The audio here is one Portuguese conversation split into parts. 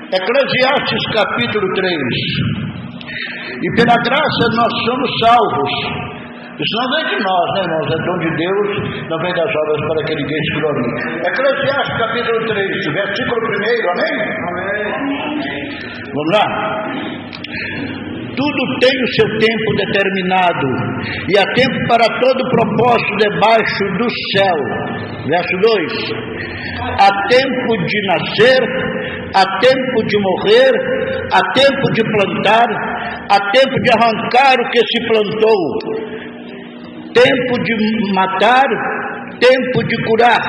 Eclesiastes capítulo 3. E pela graça nós somos salvos. Isso não vem de nós, né, irmãos? É dom de Deus, não vem das obras para que ninguém se glorie. Eclesiastes capítulo 3, versículo 1, amém? Amém. Vamos lá? Tudo tem o seu tempo determinado, e há tempo para todo propósito debaixo do céu. Verso 2. Há tempo de nascer, há tempo de morrer, há tempo de plantar, há tempo de arrancar o que se plantou, tempo de matar, tempo de curar,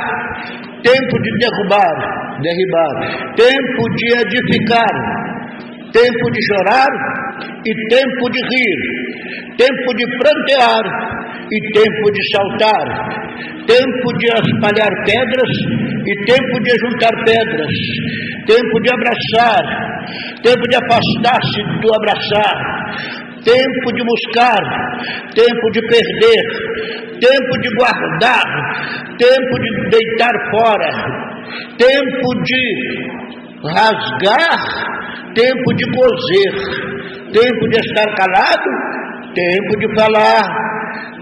tempo de derribar, tempo de edificar, tempo de chorar e tempo de rir, tempo de prantear e tempo de saltar, tempo de espalhar pedras e tempo de juntar pedras, tempo de abraçar, tempo de afastar-se do abraçar, tempo de buscar, tempo de perder, tempo de guardar, tempo de deitar fora, tempo de rasgar, tempo de coser, tempo de estar calado, tempo de falar,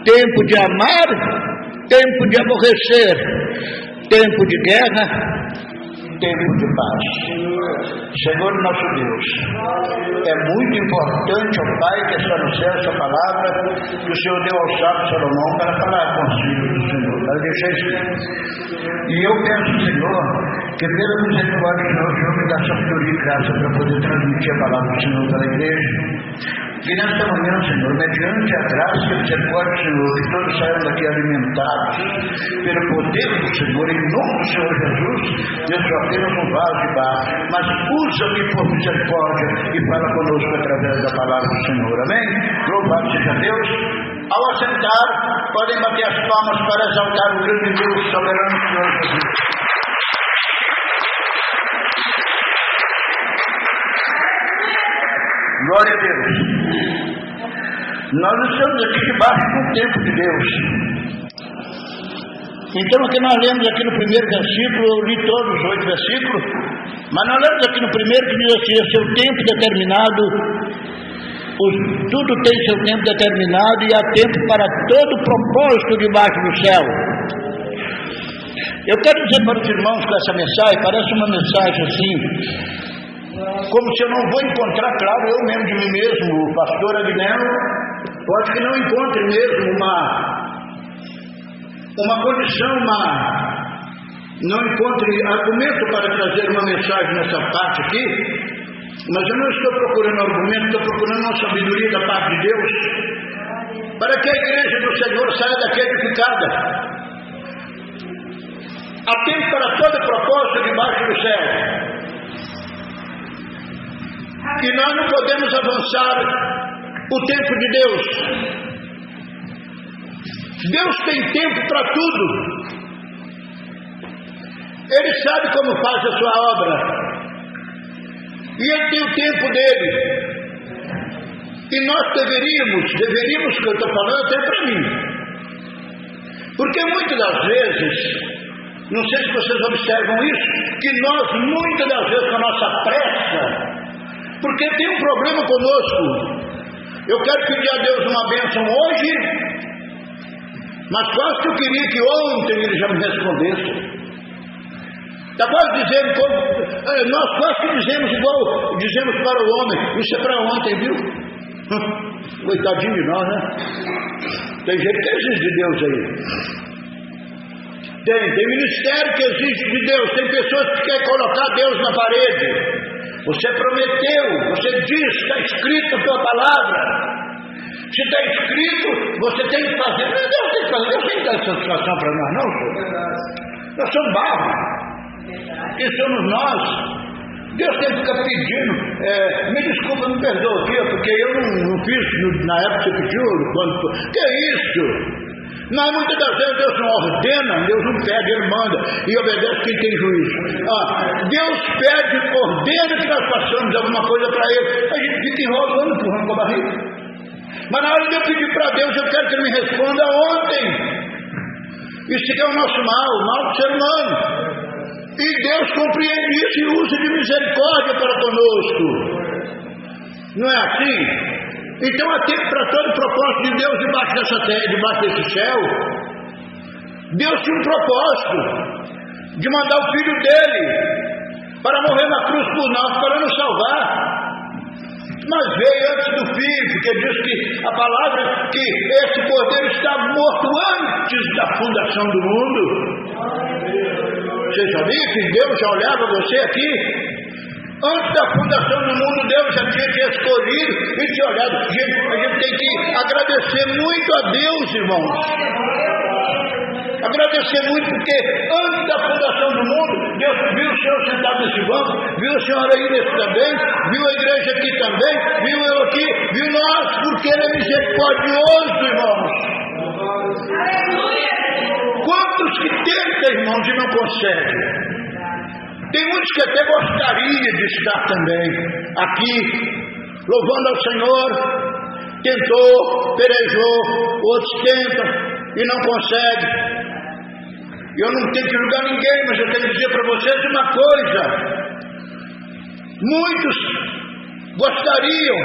tempo de amar, tempo de aborrecer, tempo de guerra, tempo de paz. Senhor nosso Deus, é muito importante, ó Pai, que está no céu essa palavra que o Senhor deu ao sábio Salomão para falar com os filhos do Senhor, para deixar escrito. E eu peço, Senhor, que pela misericórdia do Senhor me dá sabedoria e graça para poder transmitir a palavra do Senhor para a igreja. Que nesta manhã, Senhor, mediante a graça e a misericórdia do Senhor, que todos saiam daqui alimentados pelo poder do Senhor, em nome do Senhor Jesus. Eu sou apenas um vaso de barro, mas usa-me por misericórdia e fala conosco através da palavra do Senhor, amém? Louvado seja Deus. Ao assentar, podem bater as palmas para exaltar o grande Deus soberano Senhor Jesus. Glória a Deus. Nós estamos aqui debaixo do tempo de Deus. Então, o que nós lemos aqui no primeiro versículo, eu li todos os 8 versículos, mas nós lemos aqui no primeiro que diz assim: o seu tempo determinado, tudo tem seu tempo determinado e há tempo para todo propósito debaixo do céu. Eu quero dizer para os irmãos com essa mensagem, parece uma mensagem assim, como se eu não vou encontrar, claro, eu mesmo de mim mesmo, o pastor Agnello, pode que não encontre mesmo uma condição, não encontre argumento para trazer uma mensagem nessa parte aqui, mas eu não estou procurando argumento, estou procurando uma sabedoria da parte de Deus, para que a igreja do Senhor saia daqui edificada. Há tempo para todo propósito debaixo do céu. E nós não podemos avançar o tempo de Deus. Deus tem tempo para tudo. Ele sabe como faz a sua obra. E Ele tem o tempo dele. E nós deveríamos, que eu estou falando até para mim. Porque muitas das vezes, não sei se vocês observam isso, que nós muitas das vezes com a nossa pressa, porque tem um problema conosco. Eu quero pedir a Deus uma bênção hoje, mas quase que eu queria que ontem Ele já me respondesse. Está quase dizendo, nós quase que dizemos igual dizemos para o homem: isso é para ontem, viu? Coitadinho de nós, né? Tem gente que exige de Deus aí. Tem ministério que exige de Deus, tem pessoas que querem colocar Deus na parede. Você prometeu, você diz, está escrito a tua palavra. Se está escrito, você tem que fazer. Deus tem que fazer, Deus tem que dar satisfação para nós, não, senhor? Nós somos barro. Quem somos nós? Deus tem que ficar pedindo. Me desculpa, me perdoa aqui, porque eu não fiz na época que você pediu. Que é isso? Mas muitas das vezes Deus não ordena, Deus não pede, Ele manda e obedece quem tem juízo. Deus pede, ordena que nós façamos alguma coisa para Ele. A gente fica enrolando, empurrando com a barriga. Mas na hora de eu pedir para Deus, eu quero que Ele me responda ontem. Isso que é o nosso mal, o mal do ser humano. E Deus compreende isso e usa de misericórdia para conosco. Não é assim? Então há tempo para todo o propósito de Deus debaixo dessa terra, debaixo desse céu. Deus tinha um propósito de mandar o Filho dele para morrer na cruz por nós, para nos salvar. Mas veio antes do Filho, porque diz que a palavra que esse Cordeiro está morto antes da fundação do mundo. Você sabia que Deus já olhava você aqui? Antes da fundação do mundo, Deus já tinha te escolhido e te olhado. A gente tem que agradecer muito a Deus, irmãos. Agradecer muito, porque antes da fundação do mundo, Deus viu o Senhor sentado nesse banco, viu a senhora aí nesse também, viu a igreja aqui também, viu eu aqui, viu nós, porque Ele é misericordioso, irmãos. Quantos que tentam, irmãos, e não conseguem? Tem muitos que até gostariam de estar também aqui, louvando ao Senhor, tentou, pelejou, outros tentam e não conseguem. Eu não tenho que julgar ninguém, mas eu tenho que dizer para vocês uma coisa. Muitos gostariam,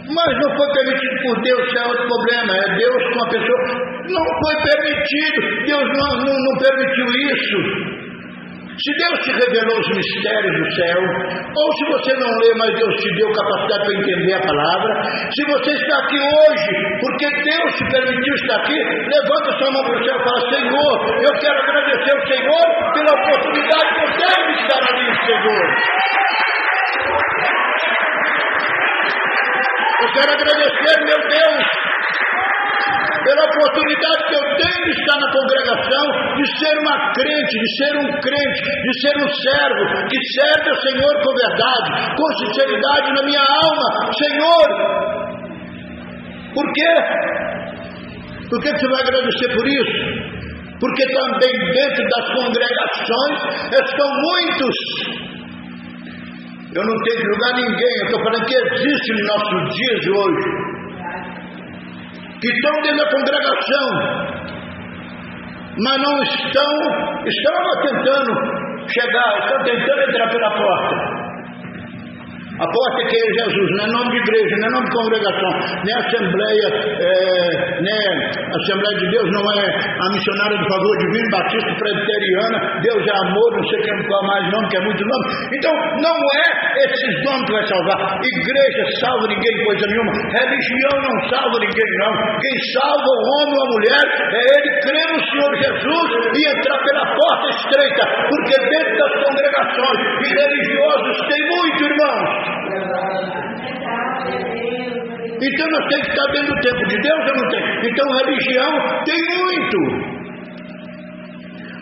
mas não foi permitido por Deus. Isso é outro problema. É Deus com a pessoa. Não foi permitido. Deus não permitiu isso. Se Deus te revelou os mistérios do céu, ou se você não lê, mas Deus te deu capacidade para entender a palavra, se você está aqui hoje, porque Deus te permitiu estar aqui, levanta sua mão para o céu e fala: Senhor, eu quero agradecer ao Senhor pela oportunidade que eu tenho de estar ali, Senhor. Eu quero agradecer, meu Deus, pela oportunidade que eu tenho de estar na congregação, de ser uma crente, de ser um crente, de ser um servo, que serve ao Senhor com verdade, com sinceridade na minha alma. Senhor, por quê? Por que você vai agradecer por isso? Porque também dentro das congregações estão muitos. Eu não tenho que julgar ninguém, eu estou falando que existe nos nossos dias de hoje, que estão dentro da congregação, mas não estão tentando chegar, estão tentando entrar pela porta. A porta que é Jesus, não é nome de igreja, não é nome de congregação, nem Assembleia, Assembleia de Deus, não é a Missionária do Favor Divino, Batista, Presbiteriana, Deus é Amor, não sei qual mais nome, que é muito nome. Então, não é esses nomes que vai salvar. Igreja salva ninguém, coisa nenhuma. Religião não salva ninguém, não. Quem salva o homem ou a mulher é ele crer no Senhor Jesus e entrar pela porta estreita, porque dentro das congregações e religiosos tem muito, irmãos. Então nós temos que estar dentro do tempo de Deus ou não tem? Então religião tem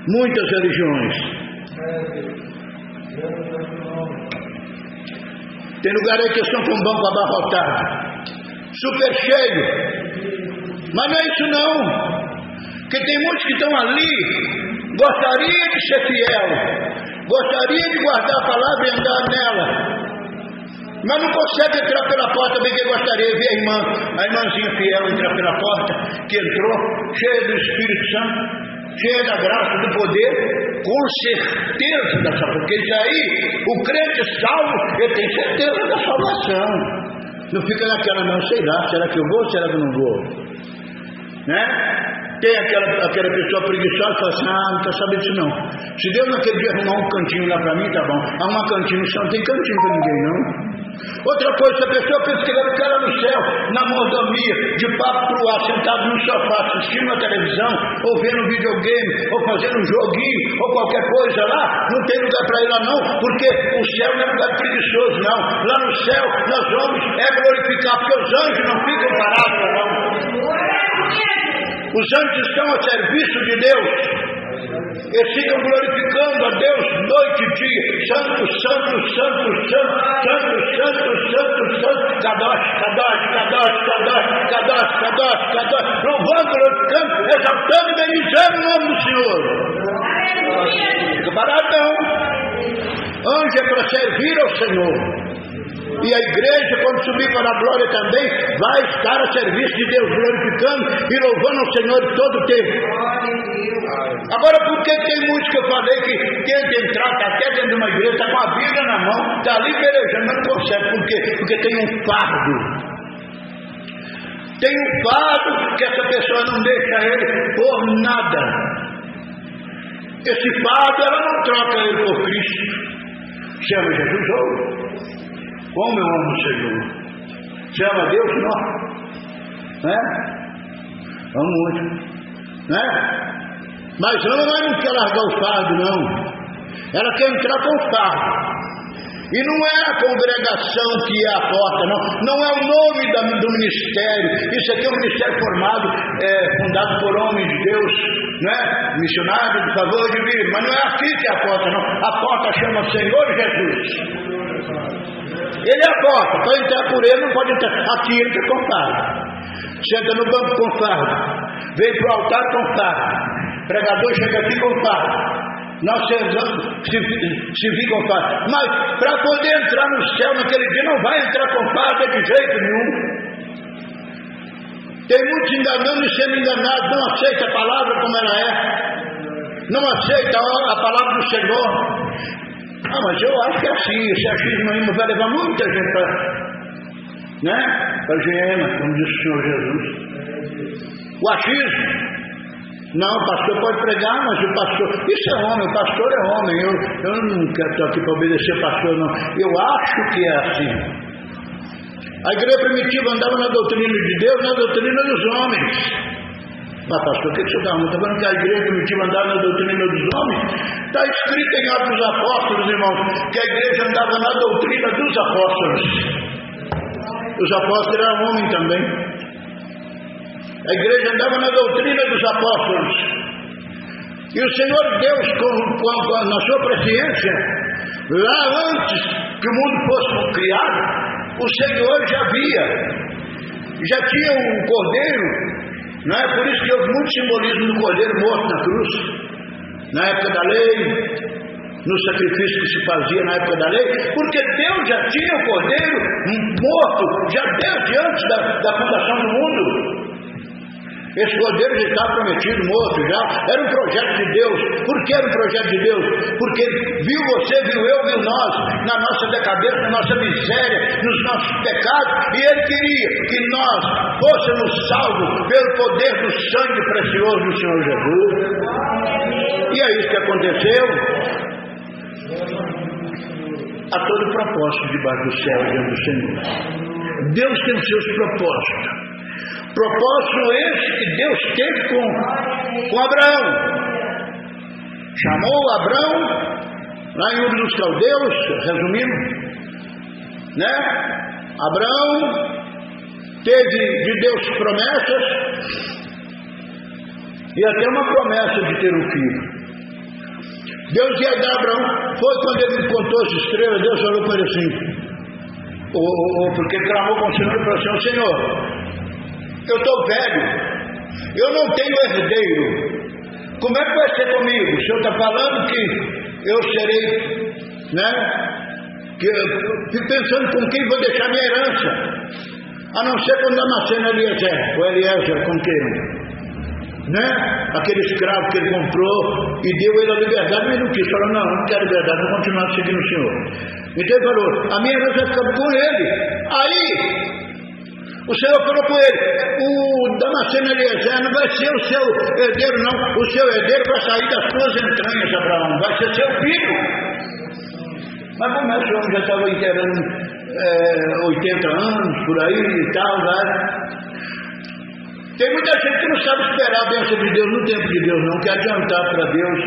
muitas religiões. Tem lugar aí que estão com o banco abarrotado, super cheio, mas não é isso não, porque tem muitos que estão ali, gostaria de ser fiel, gostaria de guardar a palavra e andar nela, mas não consegue entrar pela porta bem que gostaria de ver a irmãzinha fiel entrar pela porta, que entrou, cheia do Espírito Santo, cheia da graça, do poder, com certeza da salvação, porque isso aí, o crente salvo, ele tem certeza da salvação, não fica naquela, não, sei lá, será que eu vou, será que eu não vou, né? Tem aquela pessoa preguiçosa que fala assim: não está sabendo disso não. Se Deus naquele dia arrumar um cantinho lá para mim, tá bom. Arrumar cantinho no céu, não tem cantinho para ninguém não. Outra coisa, se a pessoa pensa que vai ficar lá no céu, na mordomia, de papo pro ar, sentado no sofá, assistindo a televisão, ou vendo videogame, ou fazendo um joguinho, ou qualquer coisa lá, não tem lugar para ir lá não, porque o céu não é lugar preguiçoso não. Lá no céu nós vamos glorificar, porque os anjos não ficam parados lá não. Os anjos estão a serviço de Deus. Eles ficam glorificando a Deus noite e dia. Santo, santo, santo, santo, santo, santo, santo, santo. Kadosh, Kadosh, Kadosh, Kadosh, Kadosh, Kadosh, Kadosh. Louvando, glorificando, exaltando e bendizendo o nome do Senhor. Fica parado não. Anjo é para servir ao Senhor. E a igreja, quando subir para a glória também, vai estar a serviço de Deus, glorificando e louvando ao Senhor todo o tempo. Agora, por que tem muitos que eu falei que tenta entrar, está até dentro de uma igreja, está com a Bíblia na mão, está ali pelejando, mas não consegue. Por quê? Porque tem um fardo. Tem um fardo que essa pessoa não deixa ele por nada. Esse fardo, ela não troca ele por Cristo. Você ama Jesus hoje? Como eu amo o Senhor? Você ama Deus? Não. Né? Amo muito. Né? Mas não quer largar o fardo, não. Ela quer entrar com o fardo. E não é a congregação que é a porta, não. Não é o nome do ministério. Isso aqui é um ministério fundado por homens de Deus, né? Missionários de favor de vida. Mas não é aqui que é a porta, não. A porta chama Senhor Jesus. Ele é a porta. Para entrar por ele, não pode entrar. Aqui ele está com fardo. Senta no banco com fardo. Vem para o altar com fardo. Pregador chega aqui com fardo. Nós se vi com fardo. Mas para poder entrar no céu naquele dia, não vai entrar com fardo de jeito nenhum. Tem muitos enganando e sendo enganados, não aceita a palavra como ela é, não aceita a palavra do Senhor. Ah, mas eu acho que é assim, esse achismo aí vai levar muita gente para a hiena, como disse o Senhor Jesus. O achismo. Não, o pastor pode pregar, mas o pastor... Isso é homem, o pastor é homem. Eu não quero estar aqui para obedecer o pastor, não. Eu acho que é assim. A igreja primitiva andava na doutrina de Deus, na doutrina dos homens. Mas pastor, o que você está falando? Está falando que a igreja primitiva andava na doutrina dos homens? Está escrito em Atos dos Apóstolos, irmãos, que a igreja andava na doutrina dos apóstolos. Os apóstolos eram homens também. A igreja andava na doutrina dos apóstolos. E o Senhor Deus, na sua presciência, lá antes que o mundo fosse criado, o Senhor já tinha um cordeiro, não é? Por isso que houve muito simbolismo do cordeiro morto na cruz, na época da lei, no sacrifício que se fazia na época da lei, porque Deus já tinha o cordeiro morto, já desde antes da fundação do mundo. Esse cordeiro já estava prometido, morto já. Era um projeto de Deus. Por que era um projeto de Deus? Porque viu você, viu eu, viu nós, na nossa decadência, na nossa miséria, nos nossos pecados, e Ele queria que nós fôssemos salvos pelo poder do sangue precioso do Senhor Jesus. E é isso que aconteceu. Há todo propósito debaixo do céu diante do Senhor. Deus tem os seus propósitos. Propósito esse que Deus teve com Abraão. Chamou Abraão lá em Ur dos Caldeus, resumindo, né? Abraão teve de Deus promessas e até uma promessa de ter um filho. Deus ia dar a Abraão, foi quando ele contou as estrelas, Deus falou para ele assim, porque ele clamou com o Senhor e falou assim, Senhor, eu estou velho, eu não tenho herdeiro, como é que vai ser comigo? O Senhor está falando que eu serei, né? Que eu fico pensando com quem vou deixar minha herança, a não ser quando Damasceno Eliezer, com quem? Né? Aquele escravo que ele comprou e deu ele a liberdade, mas ele não quis, falou, não quero liberdade, vou continuar seguindo o Senhor. Então ele falou, a minha herança vai ficar com ele. Aí o Senhor falou com ele, o Damasceno Eliezer não vai ser o seu herdeiro, não. O seu herdeiro vai sair das suas entranhas, Abraão, vai ser seu filho. Mas como esse homem já estava inteirando 80 anos, por aí e tal, né? Tem muita gente que não sabe esperar a bênção de Deus no tempo de Deus, não quer adiantar para Deus.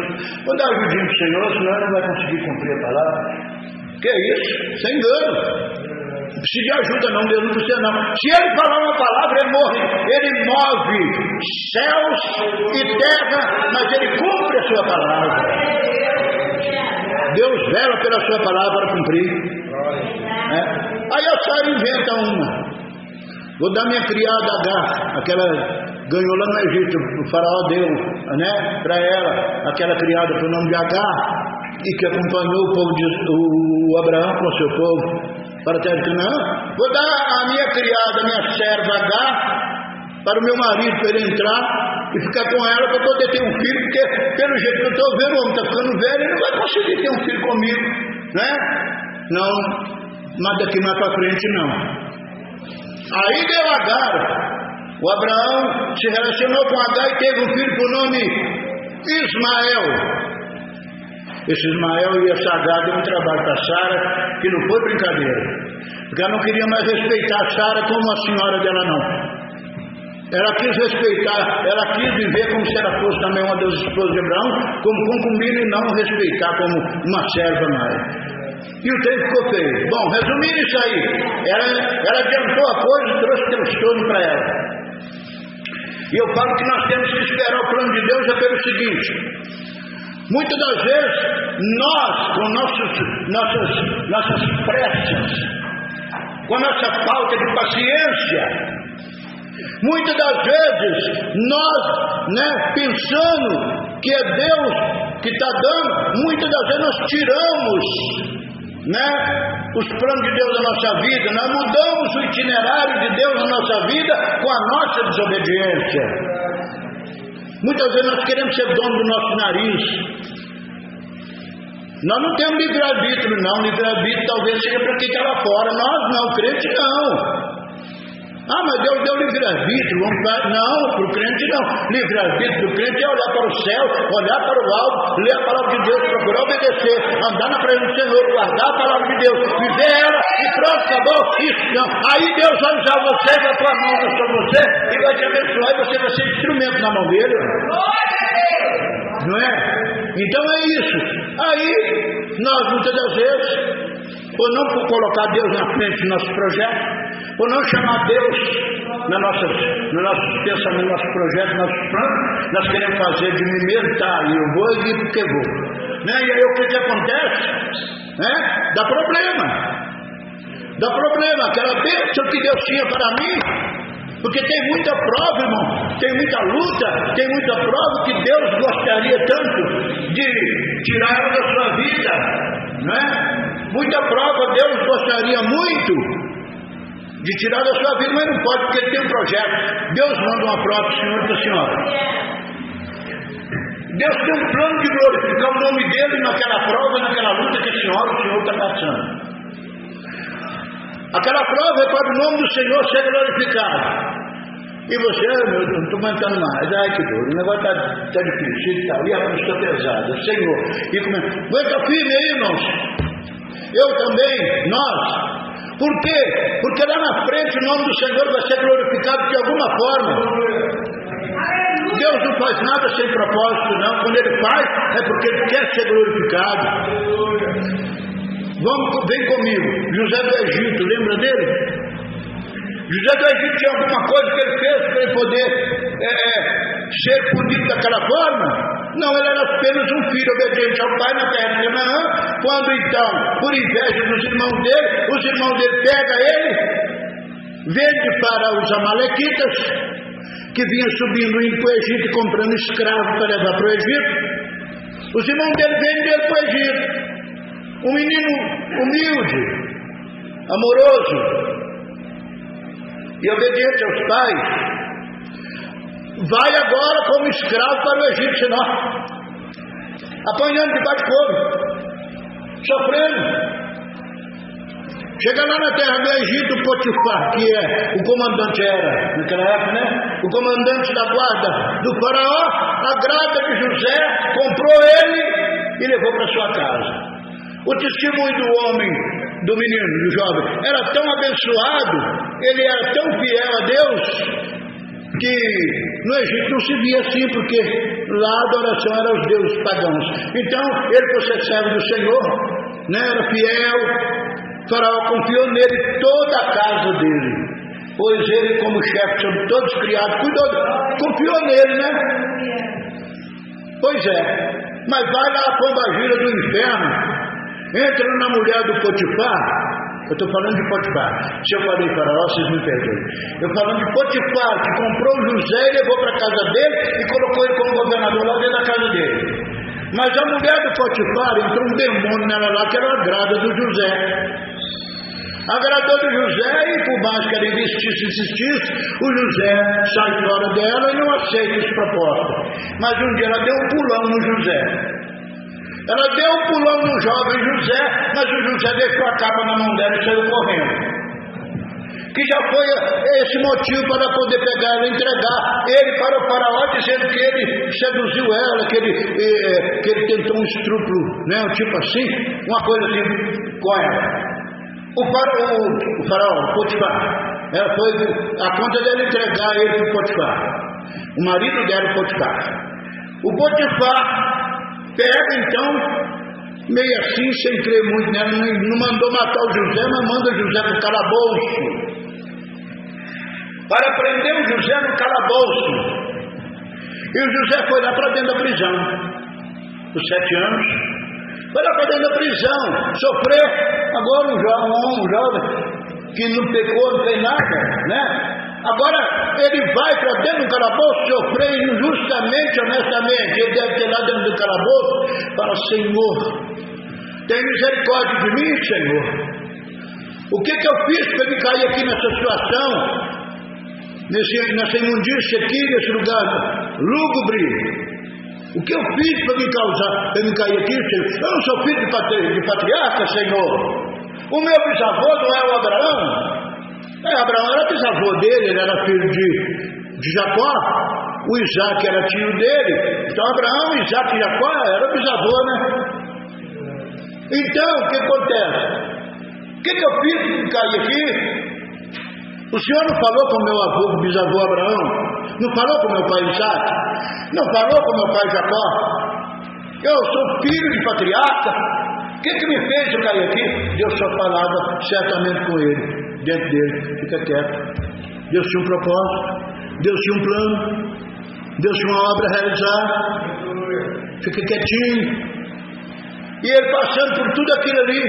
Vou dar ajudinha para o Senhor, senão ele não vai conseguir cumprir a palavra. Que é isso? Sem engano. Não precisa de ajuda não, Deus não precisa não. Se ele falar uma palavra, ele move céus e terra, mas ele cumpre a sua palavra. Deus vela pela sua palavra para cumprir. Aí a Sara inventa uma. Vou dar minha criada Agar, aquela ganhou lá no Egito, o faraó deu, né, para ela, aquela criada pelo nome de Agar, e que acompanhou o povo o Abraão com o seu povo para a terra de Canaã. Vou dar a minha criada, a minha serva Agar, para o meu marido, para ele entrar e ficar com ela para poder ter um filho, porque pelo jeito que eu estou vendo, o homem está ficando velho, ele não vai conseguir ter um filho comigo, né? Não, mas daqui mais para frente não. Aí deu Agar. O Abraão se relacionou com Agar e teve um filho por nome Ismael. Esse Ismael e essa Agar deu um trabalho para Sara, que não foi brincadeira, porque ela não queria mais respeitar Sara como a senhora dela não. Ela quis respeitar, ela quis viver como se ela fosse também uma das esposas de Abraão, como concubina, e não respeitar como uma serva mais. E o tempo ficou feio. Bom, resumindo isso aí, ela adiantou a coisa e trouxe transtorno para ela. E eu falo que nós temos que esperar o plano de Deus é pelo seguinte: muitas das vezes, nós, com nossas pressas, com a nossa falta de paciência, muitas das vezes, nós, pensando que é Deus que está dando, muitas das vezes nós tiramos, os planos de Deus na nossa vida, nós mudamos o itinerário de Deus na nossa vida com a nossa desobediência. Muitas vezes nós queremos ser dono do nosso nariz. Nós não temos livre-arbítrio não, livre-arbítrio talvez seja para quem está lá fora, nós não, crente não. Mas Deus deu livre-arbítrio, não, para o crente não. Livre-arbítrio do crente é olhar para o céu, olhar para o alto, ler a palavra de Deus, procurar obedecer, andar na presença do Senhor, guardar a palavra de Deus, viver ela e pronto, acabou. Isso não. Aí Deus vai usar você, vai pôr a mão sobre você e vai te abençoar e você vai ser instrumento na mão dele. Não é? Então é isso. Aí nós muitas das vezes, ou não por colocar Deus na frente do nosso projeto, ou não chamar Deus no nosso pensamento, no nosso projeto, no nosso plano, nós queremos fazer de mim mesmo, tá, e eu vou ir porque vou. E aí o que acontece? Dá problema, aquela bênção que Deus tinha para mim, porque tem muita prova, irmão, tem muita luta, tem muita prova que Deus gostaria tanto de tirar da sua vida, muita prova Deus gostaria muito de tirar da sua vida, mas não pode, porque ele tem um projeto. Deus manda uma prova para o senhor e para a senhora. Deus tem um plano de glorificar o nome dele naquela prova, naquela luta que a senhora e o senhor está passando. Aquela prova é para o nome do Senhor ser glorificado. E você, meu Deus, não estou aguentando mais. Ai, que dor, o negócio está difícil, está ali, a cruz está pesada. Senhor, e aguenta firme aí, irmãos. Eu também, nós. Por quê? Porque lá na frente o nome do Senhor vai ser glorificado de alguma forma. Deus não faz nada sem propósito, não. Quando Ele faz, é porque Ele quer ser glorificado. Vem comigo. José do Egito, lembra dele? José do Egito tinha alguma coisa que ele fez para ele poder ser punido daquela forma? Não, ele era apenas um filho obediente ao pai na terra de Canaã. Quando então, por inveja dos irmãos dele pegam ele, vende para os amalequitas, que vinham subindo, indo para o Egito e comprando escravos para levar para o Egito. Os irmãos dele vendem ele para o Egito. Um menino humilde, amoroso e obediente aos pais, vai agora como escravo para o Egito, senão apanhando debaixo de fogo, sofrendo. Chega lá na terra do Egito, Potifar, que o comandante era, naquela época, o comandante da guarda do faraó, agrada de José, comprou ele e levou para sua casa. O testemunho do homem, do menino, do jovem, era tão abençoado, ele era tão fiel a Deus, que no Egito não se via assim, porque lá a adoração era aos deuses pagãos. Então, ele, por ser servo do Senhor, era fiel, o faraó confiou nele toda a casa dele, pois ele, como chefe sobre todos os criados, confiou nele, Pois é, mas vai lá a pombagira do inferno, entra na mulher do Potifar. Eu estou falando de Potifar. Se eu falei faraó, vocês me perdoem. Eu estou falando de Potifar, que comprou José e levou para a casa dele e colocou ele como governador lá dentro da casa dele. Mas a mulher do Potifar, entrou um demônio nela lá, que era a grada do José. Agradou de José e por mais que ela insistisse, o José sai fora dela e não aceita essa proposta. Mas um dia ela deu um pulão no José. Ela deu um pulão no jovem José, mas o José deixou a capa na mão dela e saiu correndo. Que já foi esse motivo para poder pegar ela e entregar ele para o faraó, dizendo que ele seduziu ela, que ele tentou um estupro, né? Tipo assim, uma coisa assim com ela. O faraó, Potifar, ela foi a conta dele entregar ele para o Potifar, o marido dela, Potifar. O Potifar pega então, meio assim, sem crer muito nela, não mandou matar o José, mas manda o José para o calabouço, para prender o José no calabouço. E o José foi lá para dentro da prisão, por 7 anos, foi lá para dentro da prisão, sofreu. Agora um jovem que não pecou, não fez nada, né? Agora ele vai para dentro do calabouço sofrer injustamente, honestamente. Ele deve ter lá dentro do calabouço, fala: Senhor, tem misericórdia de mim, Senhor. O que eu fiz para me cair aqui nessa situação, nessa imundícia aqui, nesse lugar lúgubre? O que eu fiz para me cair aqui, Senhor? Eu não sou filho de patriarca, Senhor. O meu bisavô não é o Abraão? Abraão era bisavô dele, ele era filho de Jacó. O Isaac era tio dele. Então Abraão, Isaac e Jacó eram bisavô, né? Então, o que acontece? O que eu fiz para me cair aqui? O Senhor não falou com meu avô, bisavô Abraão? Não falou com meu pai Isaac? Não falou com meu pai Jacó? Eu sou filho de patriarca. O que me fez eu cair aqui? Deus só falava certamente com ele, dentro dele. Fica quieto. Deus tinha um propósito, Deus tinha um plano, Deus tinha uma obra a realizar. Fica quietinho. E ele passando por tudo aquilo ali,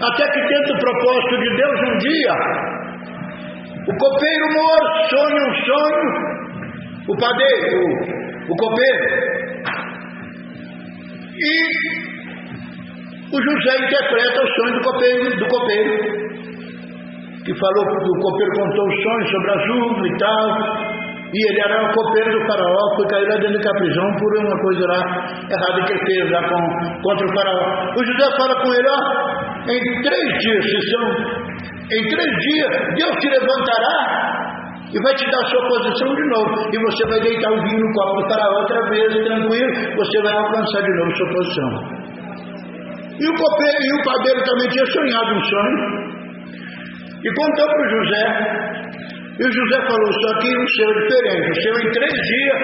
até que dentro do propósito de Deus, um dia, o copeiro moro sonha um sonho, o padeiro, o copeiro, e o José interpreta o sonho do copeiro, que falou que o copeiro contou o sonho sobre a Juba e tal, e ele era o copeiro do faraó, foi cair lá dentro da prisão por uma coisa lá errada que ele fez lá contra o faraó. O José fala com ele: ó, em 3 dias, em 3 dias, Deus te levantará e vai te dar a sua posição de novo, e você vai deitar o vinho no copo do faraó outra vez, tranquilo, você vai alcançar de novo a sua posição. E o copeiro e o padeiro também tinha sonhado um sonho e contou para o José. E o José falou: só que o seu é diferente. O seu, em 3 dias,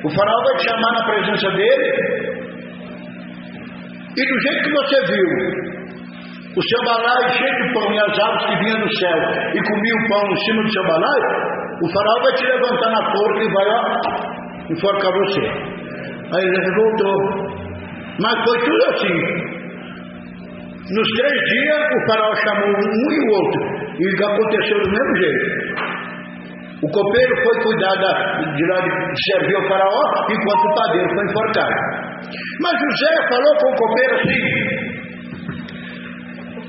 o faraó vai te chamar na presença dele, e do jeito que você viu o seu balaio cheio de pão e as aves que vinham do céu e comia o pão em cima do seu balaio, o faraó vai te levantar na forca e vai, ó, enforcar você. Aí ele voltou. Mas foi tudo assim. Nos 3 dias, o faraó chamou um e o outro, e aconteceu do mesmo jeito. O copeiro foi cuidar de servir ao faraó, enquanto o padeiro foi enforcado. Mas José falou com o copeiro assim: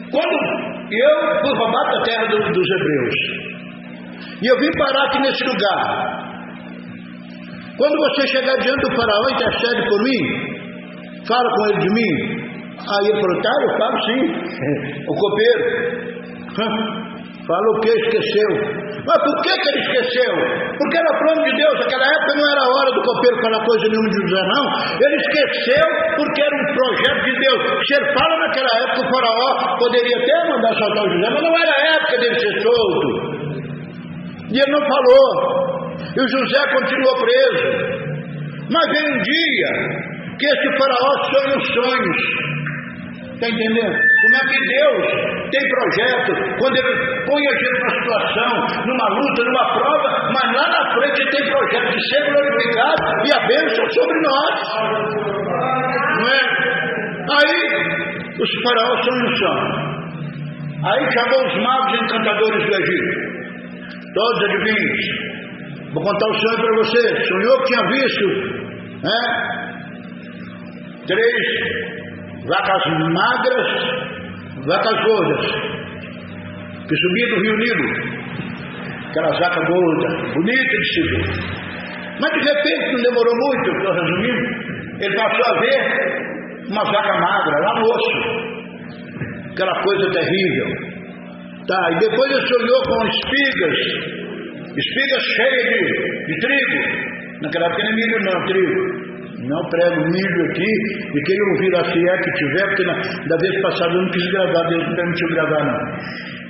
quando eu fui roubado da terra dos hebreus, e eu vim parar aqui nesse lugar, quando você chegar diante do faraó, intercede por mim, fala com ele de mim. Aí ele falou: tá, eu falo sim. O copeiro falou o que? Esqueceu. Mas por que ele esqueceu? Porque era plano de Deus. Naquela época não era hora do copeiro falar coisa nenhuma de José, não. Ele esqueceu porque era um projeto de Deus. Se ele fala naquela época, o faraó poderia até mandar soltar o José, mas não era a época dele ser solto. E ele não falou. E o José continuou preso. Mas vem um dia que esse faraó sonha os sonhos. Está entendendo? Como é que Deus tem projeto, quando Ele põe a gente numa situação, numa luta, numa prova, mas lá na frente Ele tem projeto de ser glorificado e a bênção sobre nós. Não é? Aí, os faraós sonham um sonho. Aí chamou os magos e encantadores do Egito, todos adivinhos. Vou contar o sonho para você. Sonhou que tinha visto 3 vacas magras, vacas gordas. que subia do Rio Nilo, aquela vaca gorda, bonita de se ver. Mas de repente, não demorou muito, estou resumindo, ele passou a ver uma vaca magra lá no osso, aquela coisa terrível. Tá, e depois ele se olhou com espigas cheias de trigo. Naquela época não é milho não, trigo. Não prego milho aqui, e quem ouvir a se é que tiver, porque da vez passada eu não quis gravar, Deus não permitiu gravar não.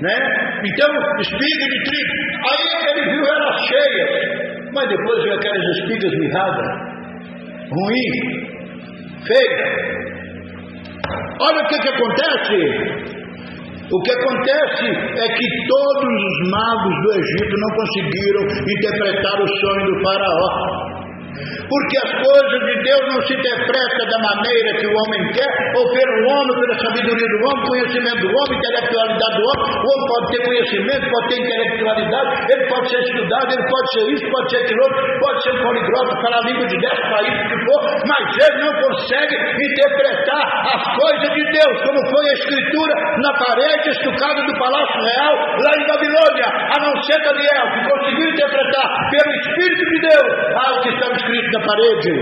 Né? Então, espiga de trigo. Aí ele viu elas cheias, mas depois viu aquelas espigas mirradas, ruim, feia. Olha o que acontece. O que acontece é que todos os magos do Egito não conseguiram interpretar o sonho do faraó. Porque as coisas de Deus não se interpretam da maneira que o homem quer, ou pelo homem, pela sabedoria do homem, conhecimento do homem, intelectualidade do homem. O homem pode ter conhecimento, pode ter intelectualidade, ele pode ser estudado, ele pode ser isso, pode ser aquilo outro, pode ser um poliglota, falar a língua de 10 países, o que for, mas ele não consegue interpretar as coisas de Deus, como foi a escritura na parede estucada do Palácio Real, lá em Babilônia, a não ser Daniel, que conseguiu interpretar pelo Espírito de Deus o que estava escrito na parede,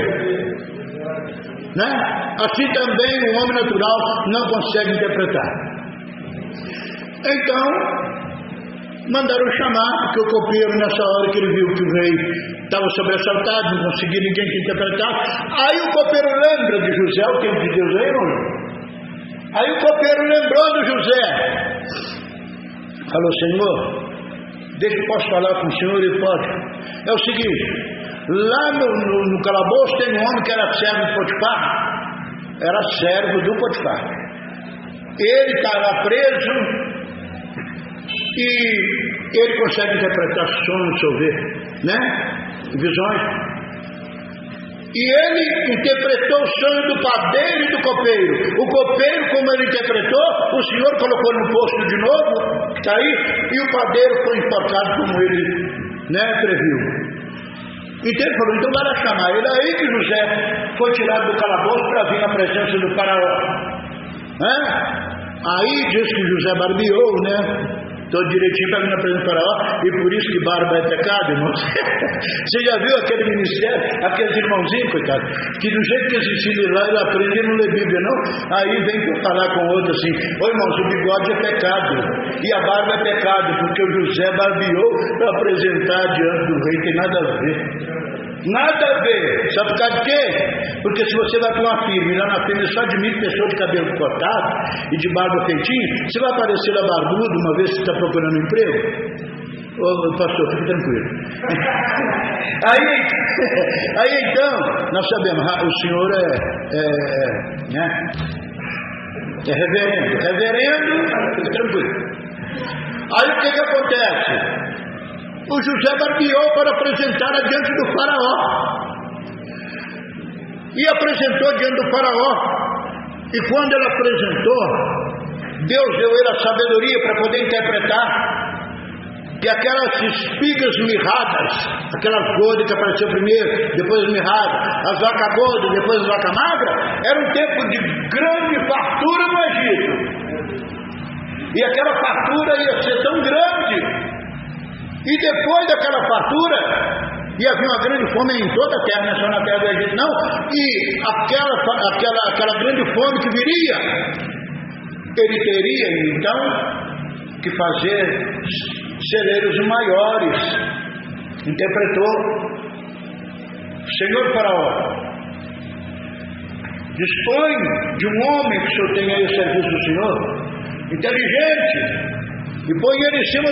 né? Assim também o homem natural não consegue interpretar. Então mandaram chamar, porque o copeiro, nessa hora que ele viu que o rei estava sobressaltado, não conseguia ninguém que interpretar. Aí o copeiro lembra de José, o tempo de Deus aí, irmão. Aí o copeiro lembrou do José, falou: Senhor, deixa eu posso falar com o senhor? Ele pode. É o seguinte, lá no calabouço tem um homem que era servo de Potifar, era servo do Potifar. Ele está lá preso e ele consegue interpretar sonhos, se eu ver, né? Visões. E ele interpretou o sonho do padeiro e do copeiro. O copeiro, como ele interpretou, o Senhor colocou no posto de novo, que está aí, e o padeiro foi enforcado como ele, né, previu. Então ele falou: então vai lá chamar ele. Aí que José foi tirado do calabouço para vir na presença do faraó. Aí diz que José barbeou, né? Todo direitinho para vir na presença do faraó, e por isso que barba é pecado, irmão. Você já viu aquele ministério, aqueles irmãozinhos, coitado, que do jeito que eles ensinam lá, ele aprende e não lê Bíblia, não? Aí vem para falar com outro assim: ô irmãos, o bigode é pecado, e a barba é pecado, porque o José barbeou para apresentar diante do rei. Tem nada a ver. Nada a ver. Sabe por causa de quê? Porque se você vai para uma firma e lá na firma só admite pessoa de cabelo cortado e de barba feitinha, você vai aparecer lá barbudo uma vez que você está procurando emprego? Ô pastor, fique tranquilo. Aí então, nós sabemos, o senhor é reverendo, fique tranquilo. Aí o que acontece? O José barbeou para apresentar diante do faraó. E apresentou diante do faraó. E quando ele apresentou, Deus deu ele a sabedoria para poder interpretar que aquelas espigas mirradas, aquelas gordas que apareceu primeiro, depois mirradas, as vacas gordas, depois as vacas magras, era um tempo de grande fartura no Egito. E aquela fartura ia ser tão grande. E depois daquela fartura, ia haver uma grande fome em toda a terra, não é só na terra do Egito, não. E aquela grande fome que viria, ele teria então que fazer celeiros maiores. Interpretou: Senhor faraó, dispõe de um homem que o senhor tem aí o serviço do senhor, inteligente, e põe ele acima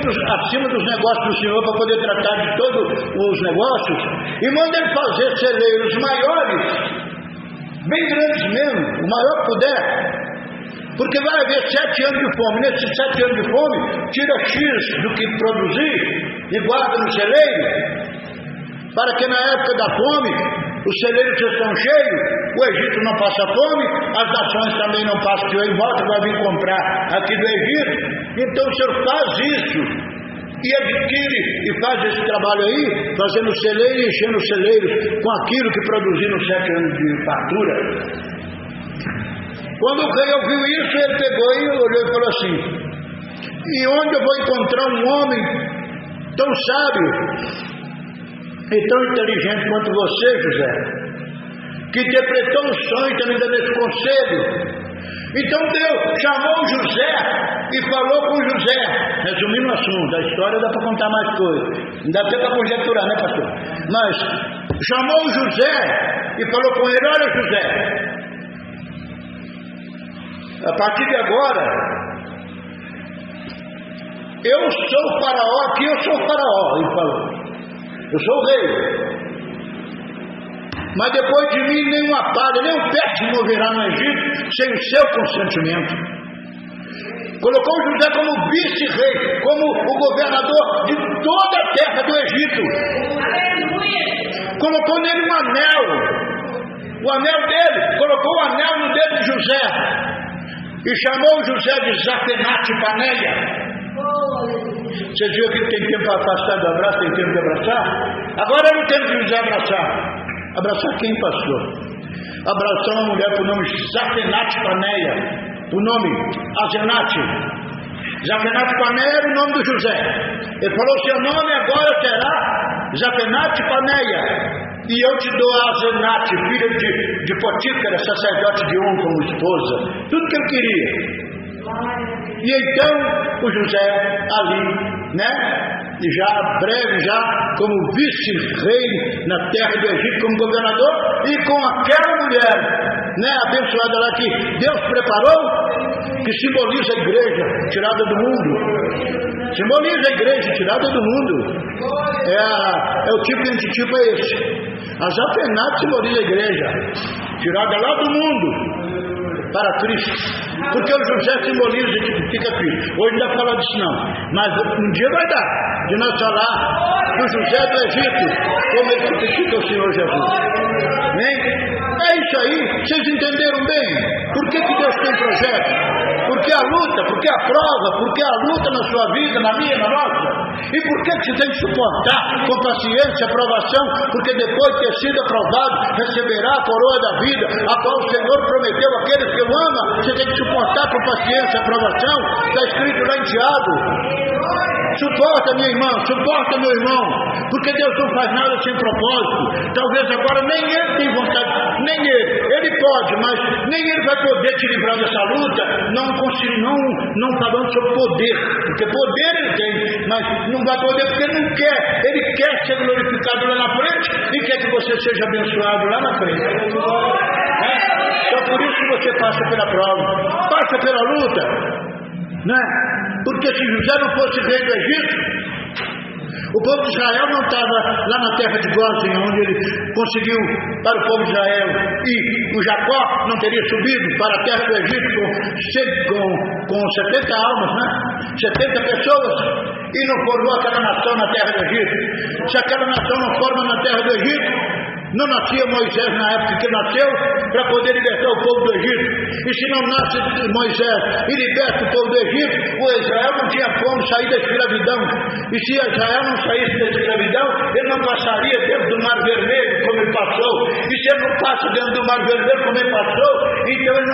dos negócios do senhor para poder tratar de todos os negócios, e manda ele fazer celeiros maiores, bem grandes mesmo, o maior que puder, porque vai haver 7 anos de fome. Nesses 7 anos de fome, tira X do que produzir e guarda no celeiro, para que na época da fome os celeiros estão cheios, o Egito não passa fome, as nações também não passam, que em volta vai vir comprar aqui do Egito. Então o senhor faz isso e adquire e faz esse trabalho aí, fazendo celeiro e enchendo os celeiros com aquilo que produziram 7 anos de fartura. Quando o rei ouviu isso, ele pegou e olhou e falou assim: E onde eu vou encontrar um homem tão sábio e tão inteligente quanto você, José, que interpretou um sonho e também deu esse conselho? Então Deus chamou José e falou com José. Resumindo o assunto, a história dá para contar mais coisas, não dá até para conjecturar, né, pastor? Mas chamou José e falou com ele: olha, José, a partir de agora eu sou o faraó, aqui eu sou o faraó. Ele falou: eu sou o rei, mas depois de mim nenhuma palha, nem um pé se moverá no Egito sem o seu consentimento. Colocou José como vice-rei, como o governador de toda a terra do Egito. Colocou nele um anel, o anel dele, colocou o anel no dedo de José e chamou José de Zafenate-Paneia. Você viu que tem tempo para afastar do abraço, tem tempo de abraçar? Agora é o tempo de José abraçar. Abraçar quem, pastor? Abraçar uma mulher por nome Zafenate-Paneia, por nome Azenate. Zafenate-Paneia era o nome do José. Ele falou: seu nome agora será Zafenate-Paneia, e eu te dou a Azenate, filha de Potífera, sacerdote de como esposa. Tudo que ele queria. E então o José ali, né, já breve, já como vice-rei na terra do Egito, como governador, e com aquela mulher, né, abençoada lá que Deus preparou, que simboliza a igreja tirada do mundo. Simboliza a igreja tirada do mundo. É o tipo de antitipo é esse. A Zafenate simboliza a igreja tirada lá do mundo para Cristo. Porque o José simboliza e tipifica Cristo. Hoje não dá para falar disso não, mas um dia vai dar de nós falar do José do Egito, como ele tipifica o Senhor Jesus. Amém? É isso aí, vocês entenderam bem? Por que Deus tem projeto? Porque a luta, porque a prova, porque a luta na sua vida, na minha, na nossa. E por que você tem que suportar com paciência a provação? Porque depois de ter sido aprovado, receberá a coroa da vida, a qual o Senhor prometeu àqueles que o amam. Você tem que suportar com paciência a provação. Está escrito lá em Tiago. Suporta, minha irmã, suporta, meu irmão, porque Deus não faz nada sem propósito. Talvez agora nem ele tem vontade, nem ele pode, mas nem ele vai poder te livrar dessa luta, não falando sobre poder, porque poder ele tem, mas não vai poder porque ele não quer. Ele quer ser glorificado lá na frente e quer que você seja abençoado lá na frente. Só por isso que você passa pela prova, passa pela luta, né? Porque se José não fosse rei do Egito, o povo de Israel não estava lá na terra de Gósen, onde ele conseguiu para o povo de Israel, e o Jacó não teria subido para a terra do Egito com 70 almas, né? 70 pessoas, e não formou aquela nação na terra do Egito. Se aquela nação não forma na terra do Egito, não nascia Moisés na época que nasceu para poder libertar o povo do Egito. E se não nasce Moisés e liberta o povo do Egito, o Israel não tinha como sair da escravidão. E se Israel não saísse da escravidão, ele não passaria dentro do Mar Vermelho como ele passou. E se ele não passa dentro do Mar Vermelho como ele passou, então ele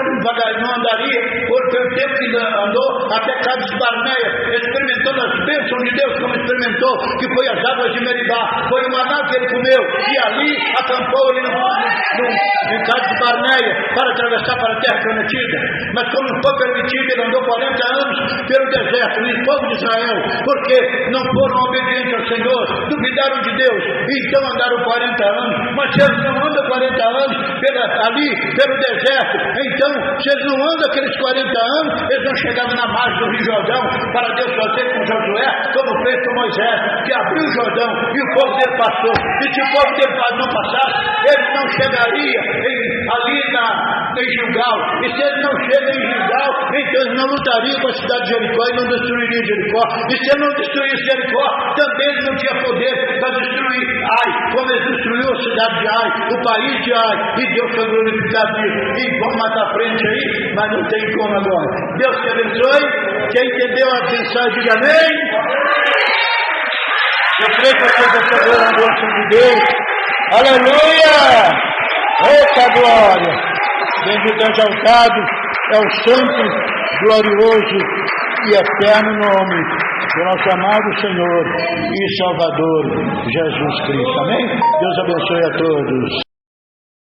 não andaria pelo tempo que andou até Cades Barneia, experimentando as bênçãos de Deus como experimentou, que foi as águas de Meribá, foi o maná que ele comeu, e ali acampou ele no Cades Barneia para atravessar para a terra prometida. Mas como não foi permitido, ele andou 40 anos pelo deserto, e o povo de Israel, porque não foram obedientes ao Senhor, duvidaram de Deus, e então andaram 40 anos. Mas se eles não andam 40 anos ali pelo deserto, então se eles não andam aqueles 40 anos, eles não chegaram na margem do Rio Jordão para Deus fazer com Josué, como fez com Moisés, que abriu o Jordão e o povo dele passou. E se o povo dele não passasse, ele não chegaria ali em Gilgal. E se ele não chega em Gilgal, então ele não lutaria com a cidade de Jericó e não destruiria Jericó. E se ele não destruísse Jericó, também ele não tinha poder para destruir Ai, como ele destruiu a cidade de Ai, o país de Ai, e Deus foi glorificado nisso. E vamos mais à frente aí, mas não tem como agora. Deus te abençoe. Quem entendeu a mensagem, diga amém. Eu creio que vocês receberam a bênção de Deus. Aleluia! Eita glória! Bendito é exaltado, é o santo, glorioso e eterno nome do nosso amado Senhor e Salvador Jesus Cristo. Amém? Deus abençoe a todos.